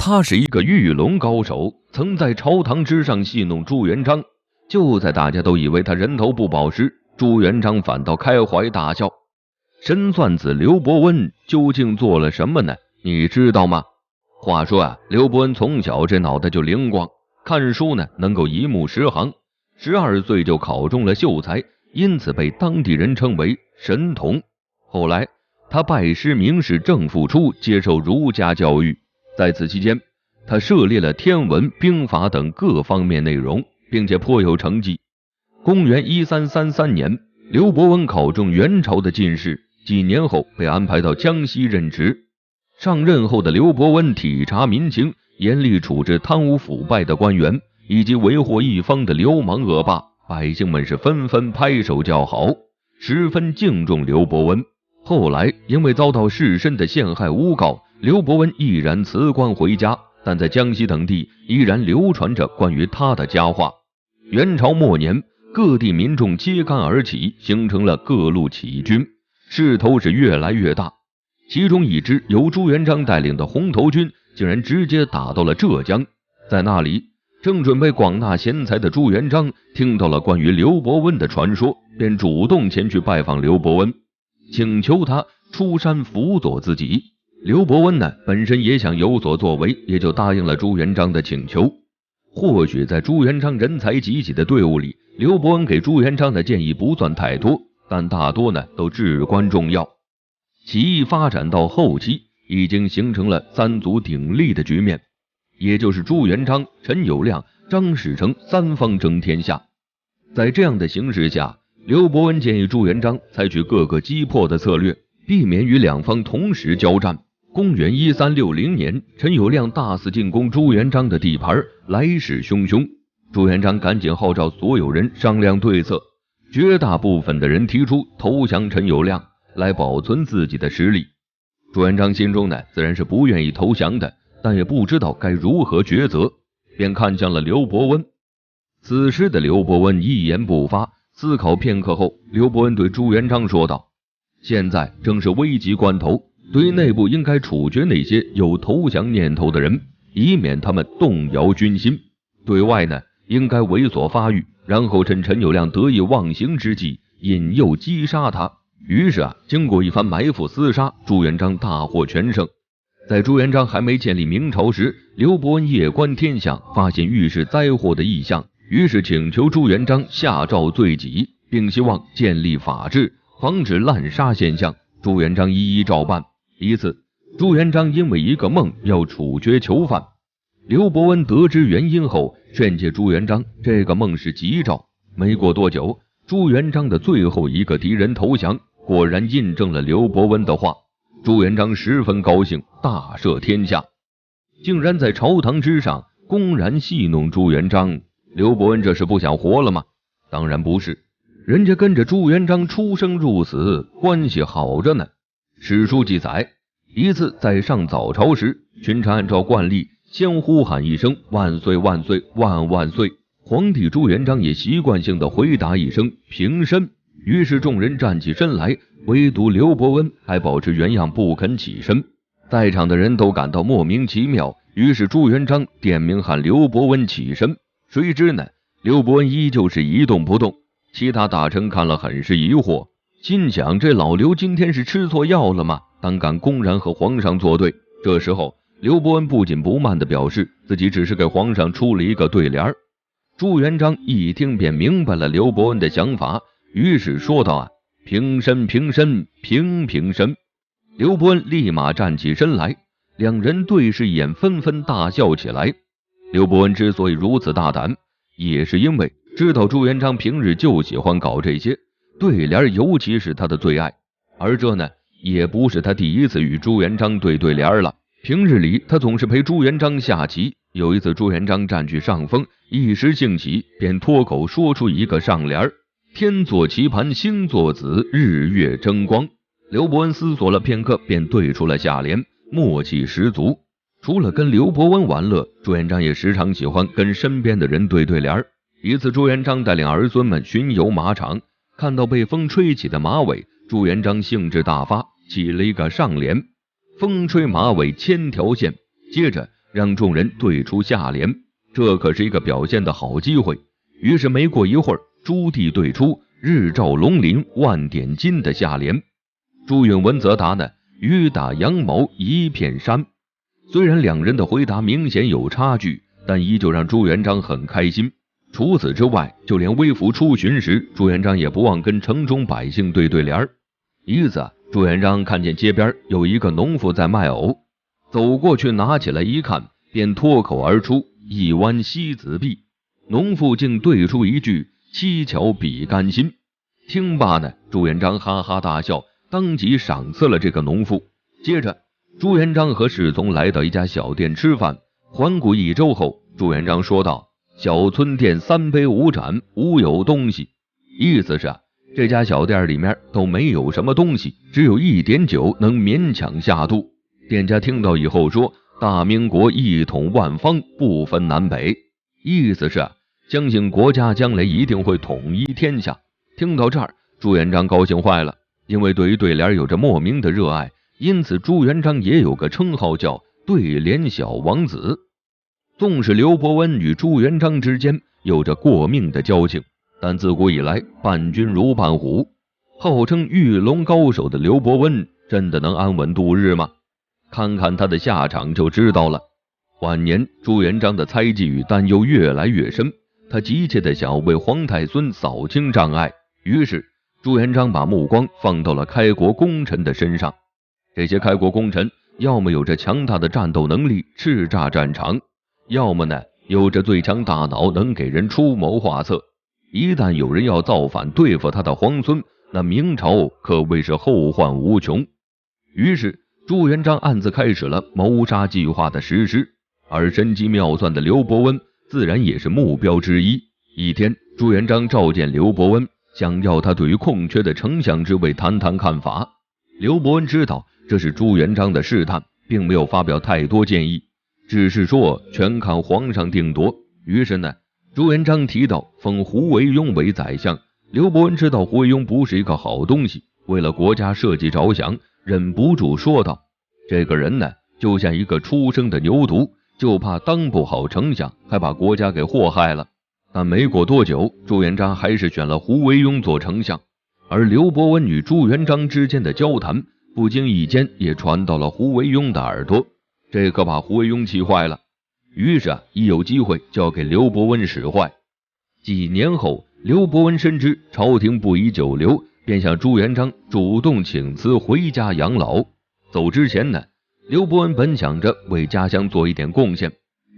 他是一个御龙高手，曾在朝堂之上戏弄朱元璋。就在大家都以为他人头不保时，朱元璋反倒开怀大笑。神算子刘伯温究竟做了什么呢？你知道吗？话说啊，刘伯温从小这脑袋就灵光，看书呢能够一目十行，12岁就考中了秀才，因此被当地人称为神童。后来他拜师名士郑复初，接受儒家教育。在此期间，他涉猎了天文、兵法等各方面内容，并且颇有成绩。公元1333年，刘伯温考中元朝的进士，几年后被安排到江西任职。上任后的刘伯温体察民情，严厉处置贪污腐败的官员以及为祸一方的流氓恶霸，百姓们是纷纷拍手叫好，十分敬重刘伯温。后来因为遭到士绅的陷害诬告，刘伯温毅然辞官回家，但在江西等地依然流传着关于他的佳话。元朝末年，各地民众揭竿而起，形成了各路起义军，势头是越来越大。其中一支由朱元璋带领的红头军竟然直接打到了浙江，在那里正准备广纳贤才的朱元璋听到了关于刘伯温的传说，便主动前去拜访刘伯温，请求他出山辅佐自己。刘伯温呢，本身也想有所作为，也就答应了朱元璋的请求。或许在朱元璋人才济济的队伍里，刘伯温给朱元璋的建议不算太多，但大多呢都至关重要。起义发展到后期，已经形成了三足鼎立的局面，也就是朱元璋、陈友谅、张士诚三方争天下。在这样的形势下，刘伯温建议朱元璋采取各个击破的策略，避免与两方同时交战。公元1360年，陈友谅大肆进攻朱元璋的地盘，来势汹汹。朱元璋赶紧号召所有人商量对策，绝大部分的人提出投降陈友谅，来保存自己的实力。朱元璋心中呢，自然是不愿意投降的，但也不知道该如何抉择，便看向了刘伯温。此时的刘伯温一言不发，思考片刻后，刘伯温对朱元璋说道：现在正是危急关头，对内部应该处决那些有投降念头的人，以免他们动摇军心。对外呢，应该猥琐发育，然后趁陈友谅得意忘形之际，引诱击杀他。于是经过一番埋伏厮杀，朱元璋大获全胜。在朱元璋还没建立明朝时，刘伯温夜观天象，发现预示灾祸的异象，于是请求朱元璋下诏罪己，并希望建立法治，防止滥杀现象。朱元璋一一照办。一次，朱元璋因为一个梦要处决囚犯，刘伯温得知原因后，劝诫朱元璋这个梦是吉兆。没过多久，朱元璋的最后一个敌人投降，果然印证了刘伯温的话。朱元璋十分高兴，大赦天下，竟然在朝堂之上公然戏弄朱元璋。刘伯温这是不想活了吗？当然不是，人家跟着朱元璋出生入死，关系好着呢。史书记载，一次在上早朝时，群臣按照惯例先呼喊一声万岁万岁万万岁，皇帝朱元璋也习惯性的回答一声平身。于是众人站起身来，唯独刘伯温还保持原样不肯起身。在场的人都感到莫名其妙，于是朱元璋点名喊刘伯温起身。谁知呢，刘伯温依旧是一动不动。其他大臣看了很是疑惑，心想这老刘今天是吃错药了吗？胆敢公然和皇上作对。这时候刘伯温不紧不慢地表示自己只是给皇上出了一个对联。朱元璋一听便明白了刘伯温的想法，于是说道平身平身平平身。刘伯温立马站起身来，两人对视一眼，纷纷大笑起来。刘伯温之所以如此大胆，也是因为知道朱元璋平日就喜欢搞这些对联，尤其是他的最爱。而这呢，也不是他第一次与朱元璋对对联了。平日里他总是陪朱元璋下棋，有一次朱元璋占据上风，一时兴起便脱口说出一个上联：天作棋盘星作子，日月争光。刘伯温思索了片刻，便对出了下联，默契十足。除了跟刘伯温玩乐，朱元璋也时常喜欢跟身边的人对对联。一次朱元璋带领儿孙们巡游马场，看到被风吹起的马尾，朱元璋兴致大发，起了一个上联：风吹马尾千条线。接着让众人对出下联，这可是一个表现的好机会。于是没过一会儿，朱棣对出日照龙鳞万点金的下联。朱允炆则答呢，雨打羊毛一片山。虽然两人的回答明显有差距，但依旧让朱元璋很开心。除此之外，就连微服出巡时，朱元璋也不忘跟城中百姓对对联。一次，朱元璋看见街边有一个农妇在卖藕，走过去拿起来一看，便脱口而出一湾西子碧。农妇竟对出一句七巧比甘心。听罢呢，朱元璋哈哈大笑，当即赏赐了这个农妇。接着朱元璋和侍从来到一家小店吃饭，环顾一周后，朱元璋说道，小村店3杯5盏，无有东西。意思是这家小店里面都没有什么东西，只有一点酒能勉强下肚。店家听到以后说，大明国一统万方，不分南北。意思是相信国家将来一定会统一天下。听到这儿，朱元璋高兴坏了，因为对于对联有着莫名的热爱，因此朱元璋也有个称号叫对联小王子。纵使刘伯温与朱元璋之间有着过命的交情，但自古以来伴君如伴虎，号称御龙高手的刘伯温真的能安稳度日吗？看看他的下场就知道了。晚年朱元璋的猜忌与担忧越来越深，他急切地想要为皇太孙扫清障碍，于是朱元璋把目光放到了开国功臣的身上。这些开国功臣要么有着强大的战斗能力叱咤战场，要么呢有着最强大脑能给人出谋划策。一旦有人要造反对付他的皇孙，那明朝可谓是后患无穷。于是朱元璋暗自开始了谋杀计划的实施，而神机妙算的刘伯温自然也是目标之一。一天，朱元璋召见刘伯温，想要他对于空缺的丞相之位谈谈看法。刘伯温知道这是朱元璋的试探，并没有发表太多建议，只是说全看皇上定夺。于是呢，朱元璋提到封胡惟庸为宰相。刘伯温知道胡惟庸不是一个好东西，为了国家社稷着想，忍不住说道，这个人呢就像一个出生的牛犊，就怕当不好丞相，还把国家给祸害了。但没过多久，朱元璋还是选了胡惟庸做丞相。而刘伯温与朱元璋之间的交谈不经意间也传到了胡惟庸的耳朵，这可把胡惟庸气坏了。于是一有机会就要给刘伯温使坏。几年后，刘伯温深知朝廷不宜久留，便向朱元璋主动请辞回家养老。走之前呢，刘伯温本想着为家乡做一点贡献，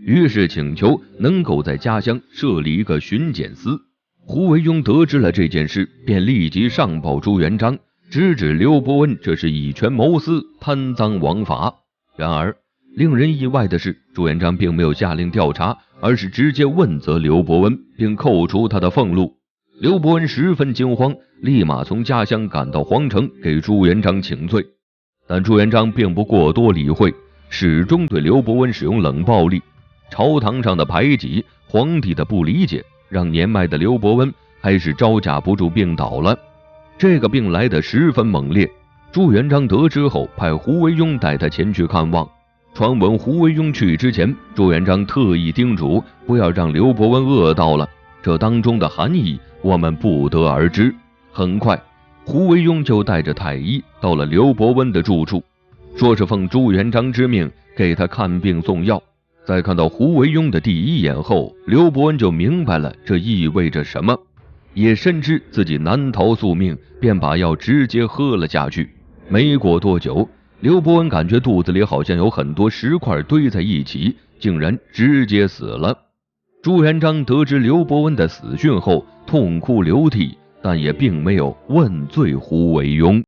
于是请求能够在家乡设立一个巡检司。胡惟庸得知了这件事，便立即上报朱元璋，直指刘伯温这是以权谋私，贪赃枉法。然而令人意外的是，朱元璋并没有下令调查，而是直接问责刘伯温，并扣除他的俸禄。刘伯温十分惊慌，立马从家乡赶到皇城给朱元璋请罪。但朱元璋并不过多理会，始终对刘伯温使用冷暴力。朝堂上的排挤，皇帝的不理解，让年迈的刘伯温还是招架不住病倒了。这个病来得十分猛烈，朱元璋得知后派胡惟庸带他前去看望。传闻胡惟庸去之前，朱元璋特意叮嘱不要让刘伯温饿到了，这当中的含义我们不得而知。很快胡惟庸就带着太医到了刘伯温的住处，说是奉朱元璋之命给他看病送药。在看到胡惟庸的第一眼后，刘伯温就明白了这意味着什么，也深知自己难逃宿命，便把药直接喝了下去。没过多久，刘伯温感觉肚子里好像有很多石块堆在一起，竟然直接死了。朱元璋得知刘伯温的死讯后，痛哭流涕，但也并没有问罪胡惟庸。